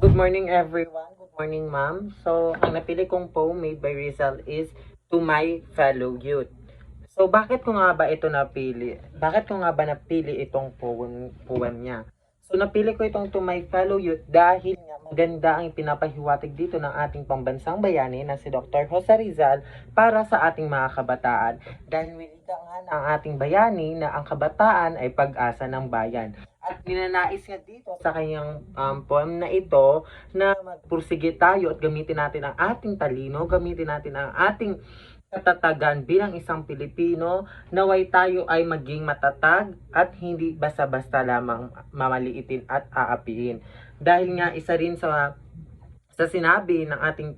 Good morning everyone. Good morning ma'am. So, ang napili kong poem made by Rizal is To My Fellow Youth. So, bakit ko nga ba ito napili? Bakit ko nga ba napili itong poem niya? So, napili ko itong To My Fellow Youth dahil nga maganda ang pinapahiwatig dito ng ating pambansang bayani na si Dr. Jose Rizal para sa ating mga kabataan. Dahil wilida nga ng ating bayani na ang kabataan ay pag-asa ng bayan. At ninanais nga dito sa kanyang poem na ito na magpursige tayo at gamitin natin ang ating talino, gamitin natin ang ating katatagan bilang isang Pilipino, naway tayo ay maging matatag at hindi basta-basta lamang mamaliitin at aapiin. Dahil nga isa rin sa sinabi ng ating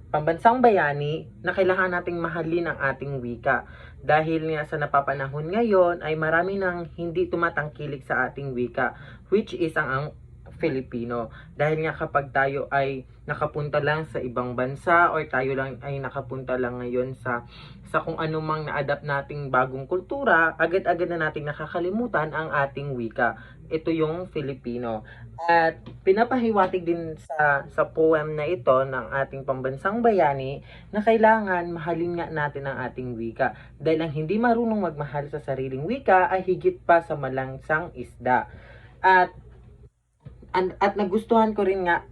pambansang bayani na kailangan nating mahalin ang ating wika. Dahil nga sa napapanahon ngayon ay marami nang hindi tumatangkilik sa ating wika, which is ang Filipino. Dahil nga kapag tayo ay nakapunta lang sa ibang bansa or tayo lang ay nakapunta lang ngayon sa kung anumang na-adapt nating bagong kultura, agad-agad na nating nakakalimutan ang ating wika. Ito yung Filipino. At pinapahiwatig din sa poem na ito ng ating pambansang bayani na kailangan mahalin nga natin ang ating wika. Dahil ang hindi marunong magmahal sa sariling wika ay higit pa sa malangsang isda. At nagustuhan ko rin nga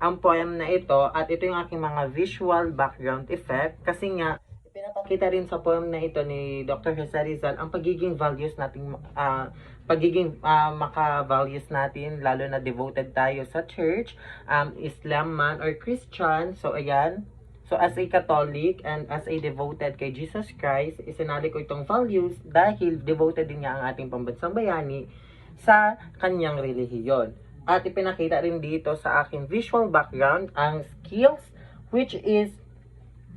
ang poem na ito at ito yung aking mga visual background effect kasi nga pinapakita rin sa poem na ito ni Dr. Jose Rizal ang pagiging values nating maka-values natin, lalo na devoted tayo sa church, Islam man or Christian. So ayan, so as a Catholic and as a devoted kay Jesus Christ, isinali ko itong values dahil devoted din nga ang ating pambansang bayani sa kanyang relihiyon. At ipinakita rin dito sa aking visual background ang skills, which is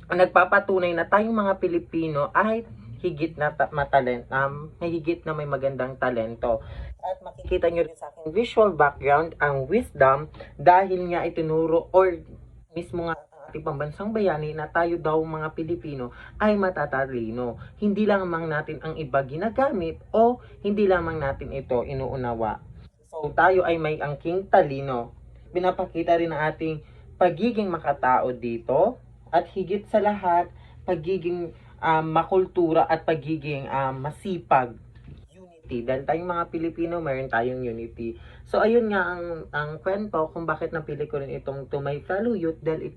nagpapatunay na tayong mga Pilipino ay higit na higit na may magandang talento. At makikita nyo rin sa aking visual background ang wisdom dahil nga itinuro or mismo nga ang ating pambansang bayani na tayo daw mga Pilipino ay matatalino. Hindi lamang natin ang iba ginagamit o hindi lamang natin ito inuunawa. So tayo ay may angking talino. Pinapakita rin ang ating pagiging makatao dito at higit sa lahat pagiging makultura at pagiging masipag, unity. Dahil tayong mga Pilipino, mayroon tayong unity. So ayun nga ang kwento kung bakit napili ko rin itong To My Fellow Youth dahil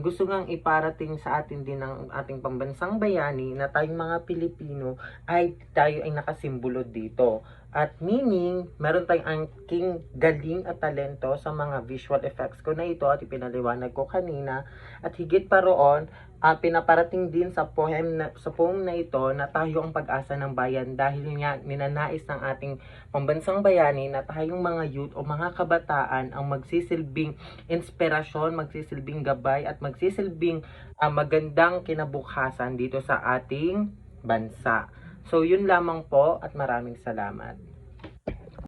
gusto ngang iparating sa atin din ng ating pambansang bayani na tayong mga Pilipino ay tayo ay nakasimbolo dito. At meaning, meron tayong angking galing at talento sa mga visual effects ko na ito at ipinaliwanag ko kanina. At higit pa roon, pinaparating din sa poem na ito na tayo ang pag-asa ng bayan dahil nga ninanais ng ating pambansang bayani na tayong mga youth o mga kabataan ang magsisilbing inspirasyon, magsisilbing gabay at magsisilbing magandang kinabukasan dito sa ating bansa. So yun lamang po at maraming salamat.